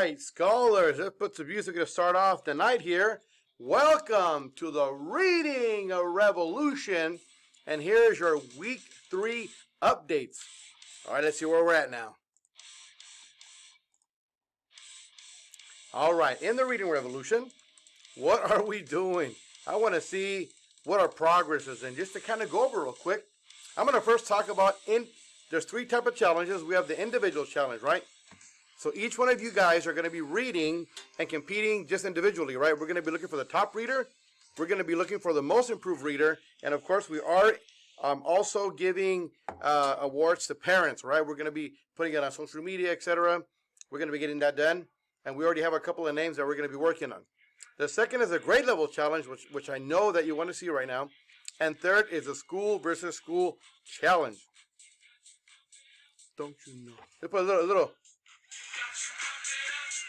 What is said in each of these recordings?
right, scholars, let's put some music to start off the night here. Welcome to the Reading Revolution. And here's your week 3 updates. All right, let's see where we're at now. All right, in the Reading Revolution, what are we doing? I want to see what our progress is. And just to kind of go over real quick, I'm going to first talk about, there's 3 types of challenges. We have the individual challenge, right? So each one of you guys are going to be reading and competing just individually, right? We're going to be looking for the top reader. We're going to be looking for the most improved reader. And of course, we are also giving awards to parents, right? We're going to be putting it on social media, etc. We're going to be getting that done. And we already have a couple of names that we're going to be working on. The second is a grade level challenge, which I know that you want to see right now. And third is a school versus school challenge. Don't you know? Let's put a little.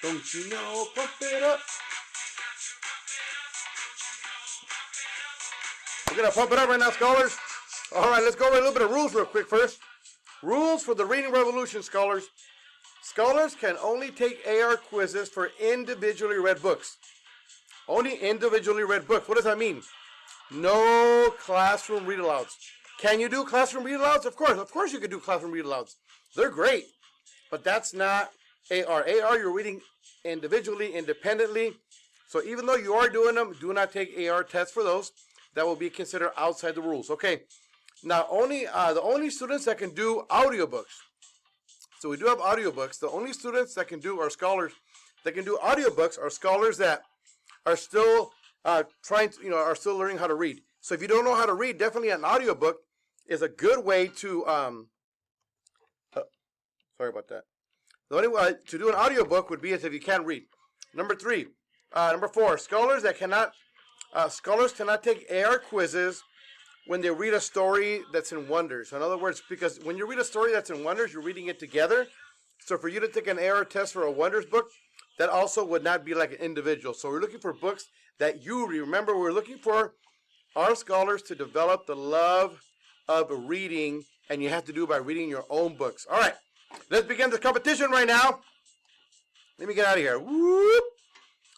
Don't you know? Pump it up. We're going to pump it up right now, scholars. All right, let's go over a little bit of rules real quick first. Rules for the Reading Revolution, scholars. Scholars can only take AR quizzes for individually read books. Only individually read books. What does that mean? No classroom read-alouds. Can you do classroom read-alouds? Of course you can do classroom read-alouds. They're great, but that's not AR. AR, you're reading individually, independently. So even though you are doing them, do not take AR tests for those. That will be considered outside the rules. Okay. Now, the only students that can do audiobooks. So we do have audiobooks. The only students that can do are scholars that can do audiobooks are scholars that are still are still learning how to read. So if you don't know how to read, definitely an audiobook is a good way to sorry about that. The only way to do an audiobook would be as if you can't read. Number 4, scholars cannot take AR quizzes when they read a story that's in Wonders. In other words, because when you read a story that's in Wonders, you're reading it together. So for you to take an AR test for a Wonders book, that also would not be like an individual. So we're looking for books that you read. Remember, we're looking for our scholars to develop the love of reading, and you have to do it by reading your own books. All right, let's begin the competition right now. Let me get out of here. Whoop.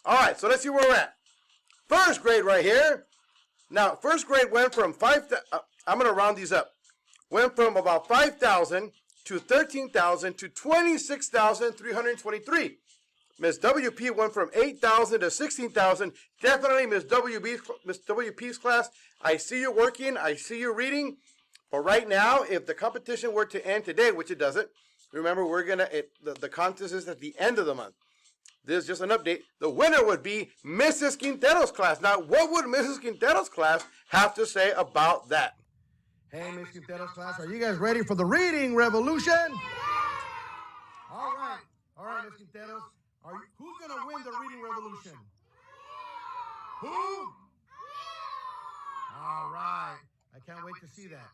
All right, so let's see where we're at. First grade right here. Now, first grade went from I'm going to round these up. Went from about 5,000 to 13,000 to 26,323. Miss WP went from 8,000 to 16,000. Definitely Miss WP's class. I see you working. I see you reading. But right now, if the competition were to end today, which it doesn't, remember the contest is at the end of the month. This is just an update. The winner would be Mrs. Quintero's class. Now, what would Mrs. Quintero's class have to say about that? Hey, Miss Quintero's class, are you guys ready for the Reading Revolution? All right, Miss Quintero's. Who's going to win the Reading Revolution? Who? All right. I can't wait to see that.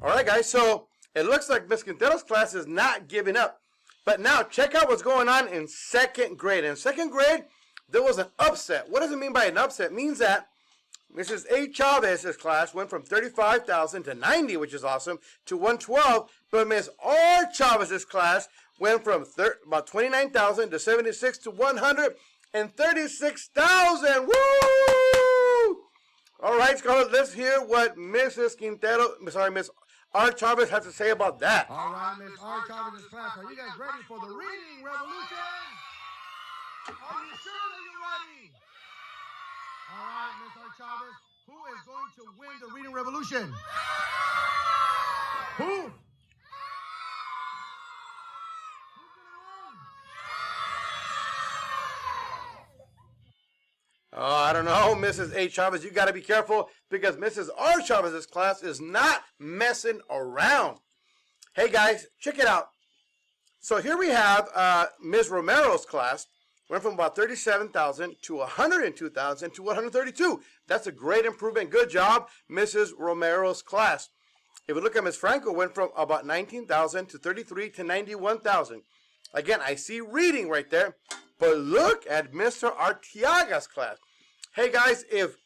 All right, guys. So it looks like Miss Quintero's class is not giving up. But now check out what's going on in second grade. In second grade, there was an upset. What does it mean by an upset? It means that Mrs. A. Chavez's class went from 35,000 to 90, which is awesome, to 112. But Miss R. Chavez's class went from about 29,000 to 76 to 136,000. Woo! All right, scholars, let's hear what Miss R. Chavez has to say about that. All right, Miss R. Chavez's class, are you guys ready for the Reading Revolution? Are you sure that you're ready? All right, Miss R. Chavez, who is going to win the Reading Revolution? Who? Oh, I don't know, Mrs. A. Chavez. You got to be careful because Mrs. R. Chavez's class is not messing around. Hey, guys, check it out. So here we have Ms. Romero's class. Went from about 37,000 to 102,000 to 132. That's a great improvement. Good job, Mrs. Romero's class. If we look at Ms. Franco, went from about 19,000 to 33 to 91,000. Again, I see reading right there. But look at Mr. Arteaga's class. Hey guys, if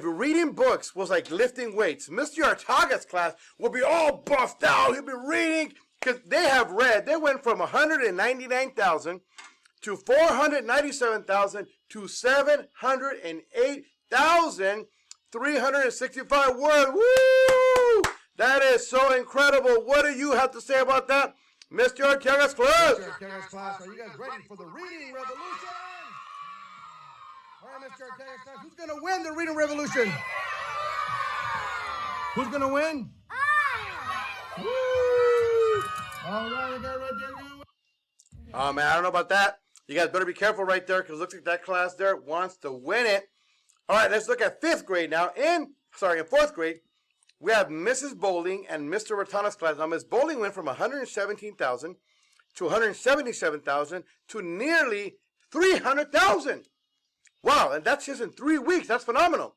reading books was like lifting weights, Mr. Arteaga's class would be all buffed out. He'll be reading Because they have read, they went from 199,000 to 497,000 to 708,365 words. Woo! That is so incredible. What do you have to say about that, Mr. Arteaga's class? Mr. Arteaga's class, are you guys ready for the reading revolution? All right, Mr. Arteaga's class, who's going to win the reading revolution? Who's going to win? Woo! All right, you guys right there. Oh, man, I don't know about that. You guys better be careful right there because it looks like that class there wants to win it. All right, let's look at 5th grade now. In 4th grade, we have Mrs. Bowling and Mr. Ratana's class. Now, Ms. Bowling went from 117,000 to 177,000 to nearly 300,000. Wow, and that's just in 3 weeks. That's phenomenal.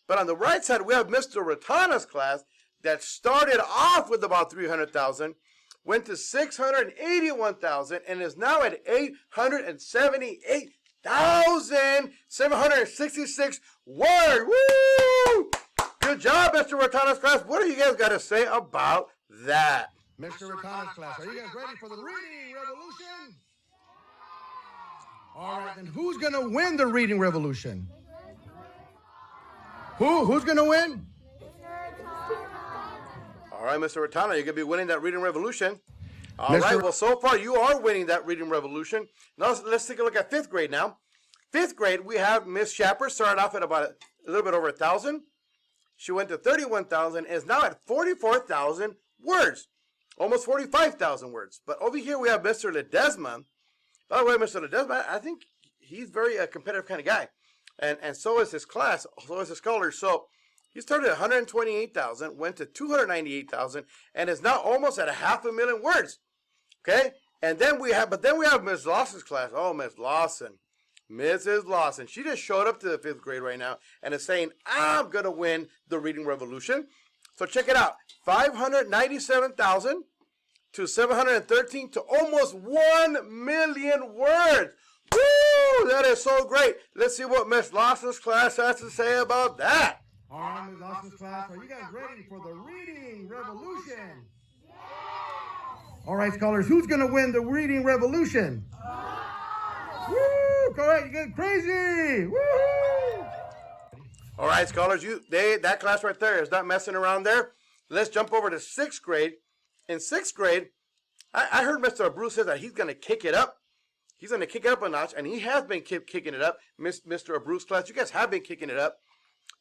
But on the right side, we have Mr. Ratana's class that started off with about 300,000, went to 681,000, and is now at 878,766 words. Woo! Good job, Mr. Ratana's class. What do you guys got to say about that? Mr. Ratana's class, are you guys ready for the reading revolution? All right, then who's going to win the reading revolution? Who's going to win? All right, Mr. Ratana, you're going to be winning that reading revolution. All Mr. right, well, so far you are winning that reading revolution. Now let's take a look at 5th grade now. 5th grade, we have Miss Shapper, started off at about a little bit over 1,000. She went to 31,000 and is now at 44,000 words. Almost 45,000 words. But over here we have Mr. Ledesma. By the way, Mr. Ledesma, I think he's very competitive kind of guy. And so is his class, so is his scholars. So he started at 128,000, went to 298,000, and is now almost at 500,000 words. Okay? And then we have Ms. Lawson's class. Oh, Ms. Lawson. Mrs. Lawson. She just showed up to the 5th grade right now and is saying, I'm going to win the reading revolution. So check it out. 597,000 to 713 to almost 1,000,000 words. Woo! That is so great. Let's see what Ms. Lawson's class has to say about that. All right, Ms. Lawson's class, are you guys ready for the reading revolution? All right, scholars, who's going to win the reading revolution? Woo! Correct, you get crazy! Woo! All right, scholars, that class right there is not messing around there. Let's jump over to 6th grade. In 6th grade, I heard Mr. Bruce say that he's going to kick it up. He's going to kick it up a notch, and he has been kicking it up. Mr. Bruce class, you guys have been kicking it up.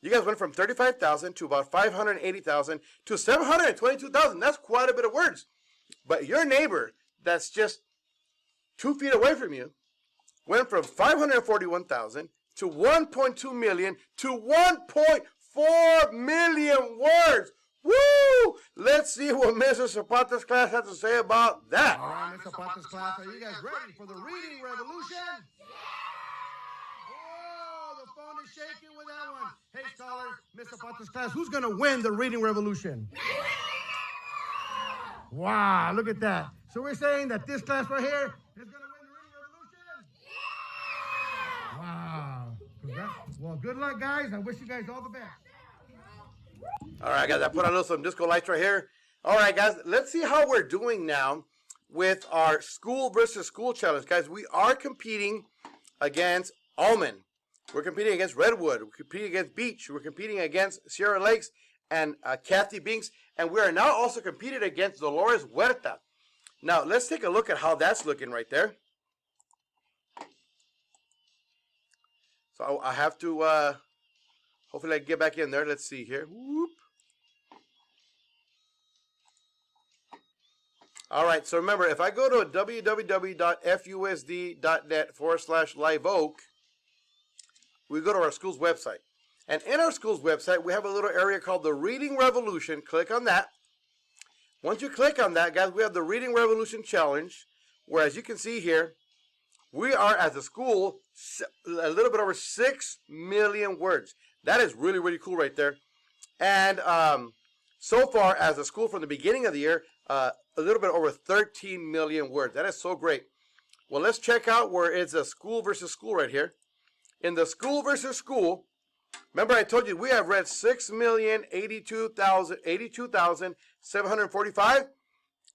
You guys went from 35,000 to about 580,000 to 722,000. That's quite a bit of words. But your neighbor that's just 2 feet away from you went from 541,000 to 1.2 million to 1.4 million words. Woo! Let's see what Mr. Zapata's class has to say about that. All right, Mr. Zapata's class, are you guys ready for the reading revolution? Oh, the phone is shaking with that one. Hey, scholars, Mr. Zapata's class, who's going to win the reading revolution? Wow, look at that. So we're saying that this class right here is going to win the reading revolution? Wow. Well, good luck, guys. I wish you guys all the best. All right, guys, I put on some disco lights right here. All right, guys, let's see how we're doing now with our school versus school challenge. Guys, we are competing against Almond. We're competing against Redwood. We're competing against Beach. We're competing against Sierra Lakes and Kathy Binks. And we are now also competing against Dolores Huerta. Now, let's take a look at how that's looking right there. So I have to, hopefully I can get back in there. Let's see here. Whoop. All right, so remember, if I go to www.fusd.net/liveoak, we go to our school's website. And in our school's website, we have a little area called the Reading Revolution. Click on that. Once you click on that, guys, we have the Reading Revolution Challenge, where, as you can see here, we are, as a school, a little bit over 6 million words. That is really, really cool right there. And so far, as a school from the beginning of the year, a little bit over 13 million words. That is so great. Well, let's check out where it's a school versus school right here. In the school versus school, remember I told you we have read 6,082,745.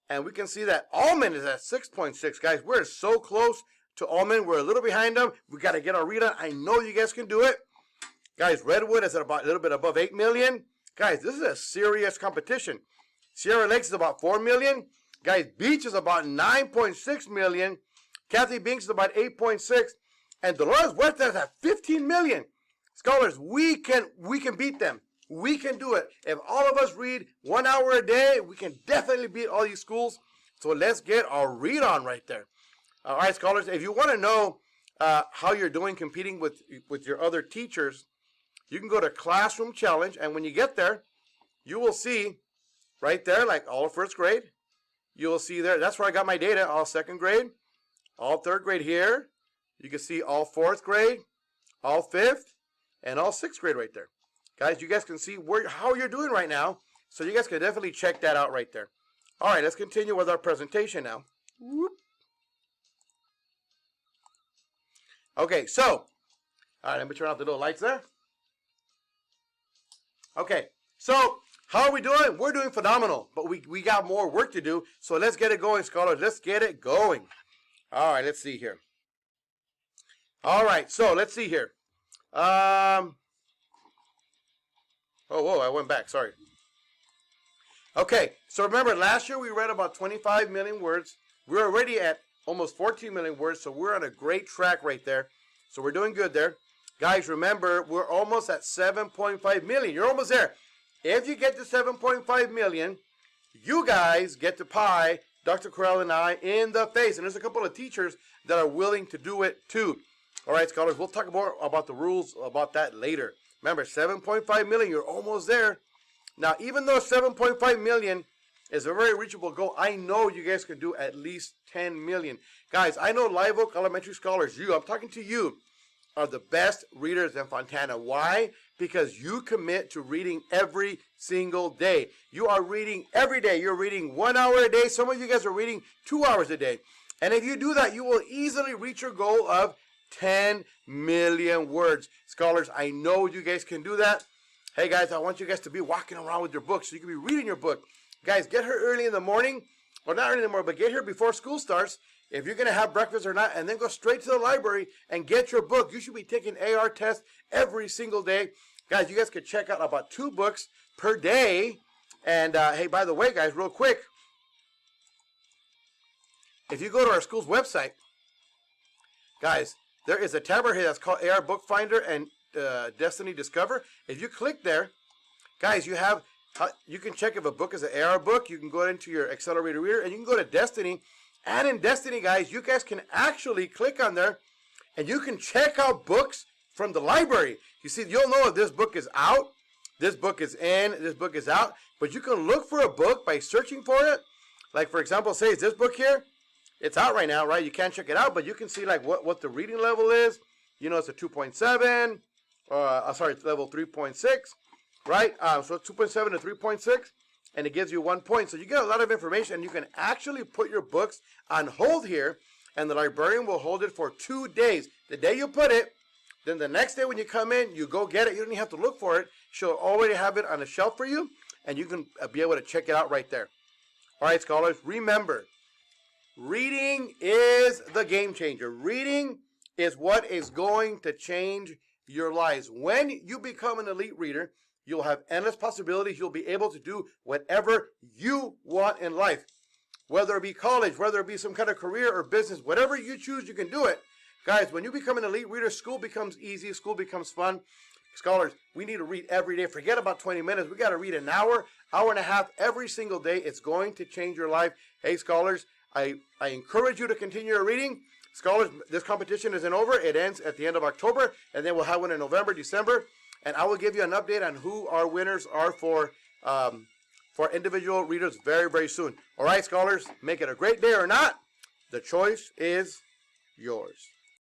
And we can see that Almond is at 6.6. Guys, we're so close to Almond. We're a little behind them. We got to get our read on. I know you guys can do it. Guys, Redwood is at about a little bit above 8 million. Guys, this is a serious competition. Sierra Lakes is about 4 million. Guys, Beach is about 9.6 million. Kathy Binks is about 8.6. And Dolores Huerta is at 15 million. Scholars, we can beat them. We can do it. If all of us read 1 hour a day, we can definitely beat all these schools. So let's get our read on right there. All right, scholars, if you want to know how you're doing competing with your other teachers, you can go to Classroom Challenge. And when you get there, you will see right there, like all of first grade. You will see there, that's where I got my data, all second grade, all third grade here. You can see all fourth grade, all fifth, and all sixth grade right there. Guys, you guys can see how you're doing right now. So you guys can definitely check that out right there. All right, let's continue with our presentation now. Whoop. Okay, so, all right, let me turn off the little lights there. Okay, so how are we doing? We're doing phenomenal, but we got more work to do. So let's get it going, scholars. Let's get it going. All right, let's see here. All right, so let's see here. Oh, whoa, I went back, sorry. Okay, so remember last year we read about 25 million words. We're already at almost 14 million words, so we're on a great track right there. So we're doing good there. Guys, remember, we're almost at 7.5 million. You're almost there. If you get to 7.5 million, you guys get to pie Dr. Corral and I in the face. And there's a couple of teachers that are willing to do it too. All right, scholars, we'll talk more about the rules about that later. Remember, 7.5 million, you're almost there. Now, even though 7.5 million is a very reachable goal, I know you guys can do at least 10 million. Guys, I know Live Oak Elementary scholars, I'm talking to you, are the best readers in Fontana. Why? Because you commit to reading every single day. You are reading every day. You're reading 1 hour a day. Some of you guys are reading 2 hours a day. And if you do that, you will easily reach your goal of 10 million words. Scholars, I know you guys can do that. Hey guys, I want you guys to be walking around with your book so you can be reading your book. Guys, get here early in the morning, or not early in the morning, but get here before school starts, if you're going to have breakfast or not, and then go straight to the library and get your book. You should be taking AR tests every single day. Guys, you guys could check out about 2 books per day. And hey, by the way, guys, real quick, if you go to our school's website, guys, there is a tab right here that's called AR Book Finder and Destiny Discover. If you click there, guys, you can check if a book is an AR book. You can go into your Accelerator Reader and you can go to Destiny. And in Destiny, guys, you guys can actually click on there and you can check out books from the library. You see, you'll know if this book is out, this book is in, this book is out. But you can look for a book by searching for it. Like, for example, say it's this book here. It's out right now, right? You can't check it out, but you can see like what the reading level is. You know, it's a 2.7. Sorry, it's level 3.6, right? So it's 2.7 to 3.6, and it gives you 1 point. So you get a lot of information, and you can actually put your books on hold here, and the librarian will hold it for 2 days. The day you put it, then the next day when you come in, you go get it. You don't even have to look for it. She'll already have it on a shelf for you, and you can be able to check it out right there. All right, scholars, remember, reading is the game changer. Reading is what is going to change your lives. When you become an elite reader, you'll have endless possibilities. You'll be able to do whatever you want in life. Whether it be college, whether it be some kind of career or business, whatever you choose, you can do it. Guys, when you become an elite reader, school becomes easy, school becomes fun. Scholars, we need to read every day. Forget about 20 minutes. We got to read an hour, hour and a half every single day. It's going to change your life. Hey, scholars, I encourage you to continue your reading. Scholars, this competition isn't over. It ends at the end of October, and then we'll have one in November, December. And I will give you an update on who our winners are for individual readers very, very soon. All right, scholars, make it a great day or not. The choice is yours.